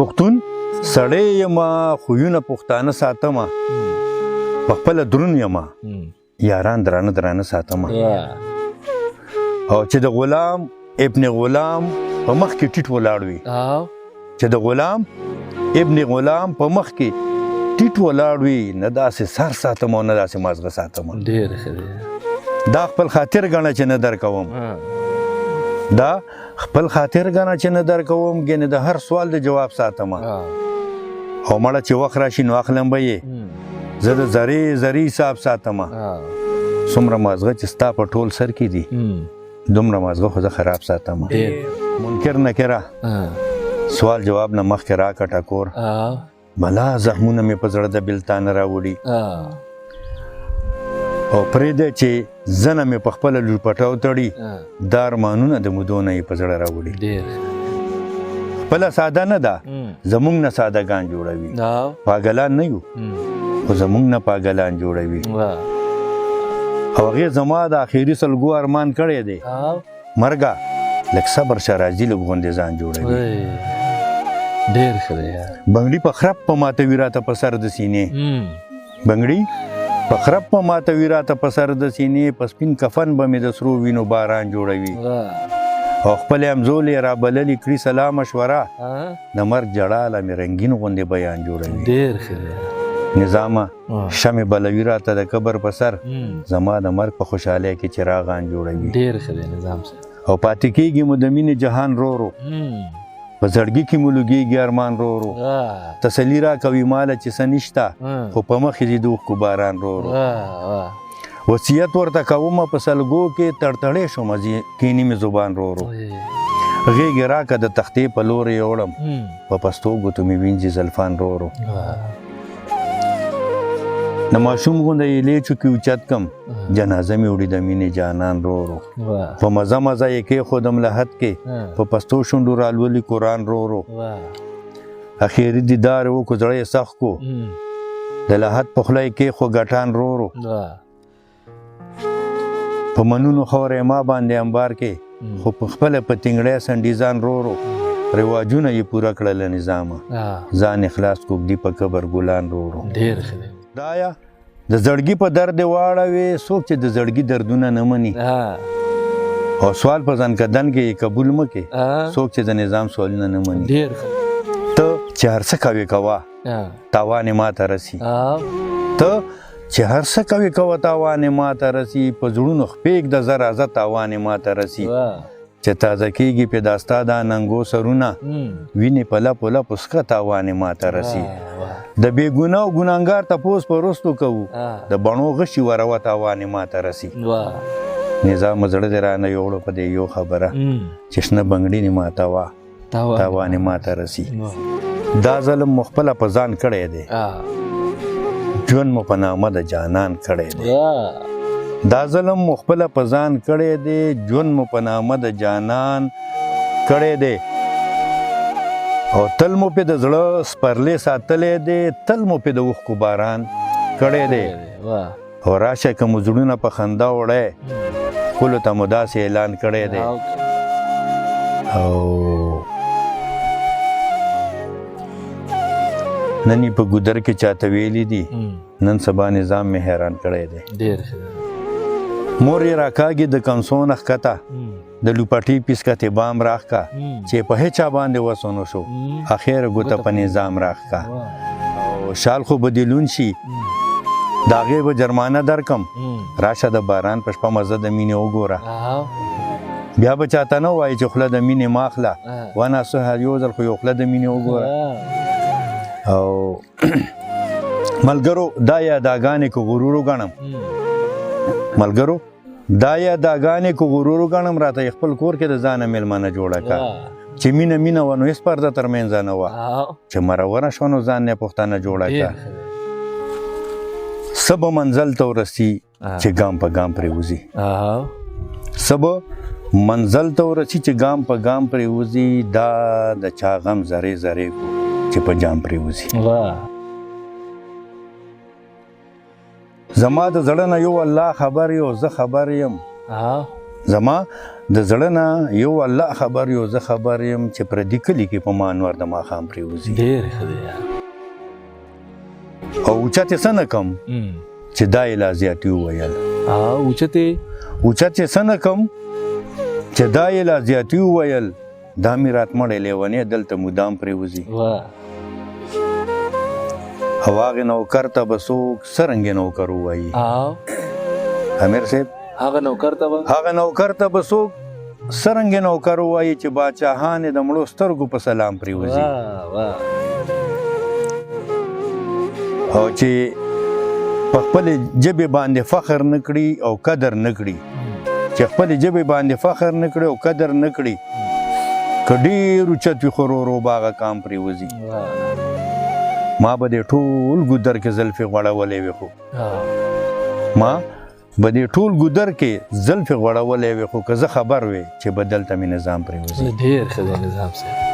پښتون سړی یما خویونه پښتانه ساتمه په خپله دروند یما یاران درانه درانه ساتمه او چې د غلام ابن غلام په مخ کې ټیټ ولاړ وي چې د غلام ابن غلام په مخ کې ټیټ ولاړ وي نه داسې سر ساتم او نه داسې مازغه ساتم ډېر ښه دی دا خپل خاطر ګڼه چې نه درکوم دا خپل خاطر ګڼه چې نه درکوم ګینې د هر سوال د جواب ساتم او مړه چې وخت راشي نو اخلم به یې زه د زرې زرې حساب ساتم څومره مازغه چې ستا په ټول سر کې دي دومره مازغه خو زه خراب ساتم منکر نکره سوال جواب نه مخکې راکړه ټکور بلا زخمونه مې په زړه د بېلتانه راوړي او پرېږده چې زنه مې په خپله لورپټاو تړي دا ارمانونه د مودو نه یې په زړه راوړي خپله ساده نه ده زموږ نه سادهګان جوړوي پاګلان نه یو خو زموږ نه پاګلان جوړوي او هغې زما د آخري سلګو ارمان کړی دی مرګه لږ صبر شه راځي لږ غوندې ځان جوړوي ډېر ښه دی بنګړي په خرپ په ماتوي راته په سر د سینې بنګړي په خرپ په ماتوي راته په سر د سینې په سپین کفن به مې د سرو وینو باران جوړوي او خپلې همزولې رابللې کړي سلا مشوره د مرګ جړا له مې رنګین غوندې بیان جوړوي ډېر ښه دی نظامه شمې بلوي راته د قبر په سر زما د مرګ په خوشحالۍ کې چراغان جوړوي ډېر ښه دی نظام صاحب او پاتې کېږي مو د مینې جهان رو رو په زړګي کې مو لوګېږي ارمان رو رو تسلي راکوي ماله چې څه نشته خو په مخ یې د اوښکو باران رو رو وصیت ورته کومه په سلګو کې تړتړې شومه کیني مې زبان رو رو غېږې راکه د تختې په لورې یوړم په پستو ګوتو مې وینځي زلفان رو رو د ماشوم غونده یې لیچو کې اوچت کم جنازه مې وړي د مینې جانان رو رو په مزه مزه یې کېښودم لحد کې په پستو شونډو رالولي قرآن رو رو اخري دیدار یې وکړو زړه یې سخت کو د لحد په خوله یې کېښو ګټان رو رو په منونو خوره یې ما باندې انبار کې خو په خپله په تنګړی سنډیزان رو رو رواجونه یې پوره کړله نظامه ځان اخلاص کوږدي په قبر ګلان رو رو ډېر ښه دی دایا د زړګي په درد دې واړوې څوک چې د زړګي دردونه نه مني او سوال په ځان کدن کې یې قبول مه کې څوک چې د نظام سوالونه نه مني ډېر ښه ته چې هر څه کوې کوه تاوان یې ماته رسي ته چې هر څه کوې کوه تاوان یې ماته رسي په زړونو خپېږده زه راځه تاوان یې ماته رسي چې تازه کېږي پې دا ستا دا ننګو سرونه وینې په لپو لپو څښه تاوان یې ماته رسي د بې ګناه او ګناهګار تپوس په وروستو کوو د بڼو غشي وروه تاوان یې ماته رسي نظام زړه دې رانه یوړو په دې یو خبره چې شنه بنګړي دې ماتوه تاوان یې ماته رسي دا ظلم مو خپله په ځان کړی دی ژوند مو په نامه د جانان کړی دی دا ظلم مو خپله په ځان کړی دی ژوند مو په نامه د جانان کړی دی او تل مو پې د زړه سپرلی ساتلی دی تل مو پې د اوښکو باران کړی دی او راشه که مو زړونه په خندا وړی ښکلو ته مو داسې اعلان کړی دی او نن یې په ګودر کې چاته ویلي دي نن سبا نظام مې حیران کړی دی مور یې راکاږي د کمسونه ښکته د لوپټې پیسکتې بام راښکه چې په هیچا باندې وس ونه شو اخر ګوته په نظام راښکه او شال خو به دې لون شي د هغې به جرمانه درکم راشه د باران په شپه مزه د مینې وګوره بیا به چاته نه وایي چې خوله د مینې ما اخله وناصحه یو ځل خو یو خوله د مینې وګوره او ملګرو دا یاداګانې که غرور وګڼم ملګرو دا یاداګانې که غرور وګڼم راته یې خپل کور کې د ځانه مېلمانه جوړه کړه چې مینه مینه وه نو هېڅ پرده تر منځه نه وه چې مرونه شوه نو ځان یې پښتانه جوړه کړه څه به منزل ته ورسي چې ګام په ګام پرې وځي څه به منزل ته ورسي چې ګام په ګام پرې وځي دا د چا غم ذرې ذرې چې په جام پرې وځي زما د زړه نه یو الله خبر یو زه خبر یم زما د زړه نه یو الله خبر یو زه خبر یم چې پردي کلي کې په ما انور د ماښام پرېوځي ډېر ښه دی یار او اوچت یې څه نه کم چې دا یې لا زیاتي وویل اوچت یې څه نه کم چې دا یې لا زیاتي وویل دا مې رات مړی لیونی دلته مدام پرېوځي او هغې نوکر ته به څوک څرنګې نوکر ووایي امیر صاحب هغه نوکر ته به څوک څرنګې نوکر ووایي چې باچاهان یې د مړو سترګو په سلام پرېوځي او چې په خپلې ژبې باندې فخر نه کړي او قدر نه کړي چې خپلې ژبې باندې فخر نه کړي او قدر نه کړي که ډېر اوچت وي خو ورو ورو به هغه کام پرېوځي ما به دې ټول ګودر کې زلفې غوړولې وې خو ما به دې ټول ګودر کې زلفې غوړولې وې خو که زه خبر وې چې به دلته مې نظام پرېوځي ډېر ښه دی نظام صاحب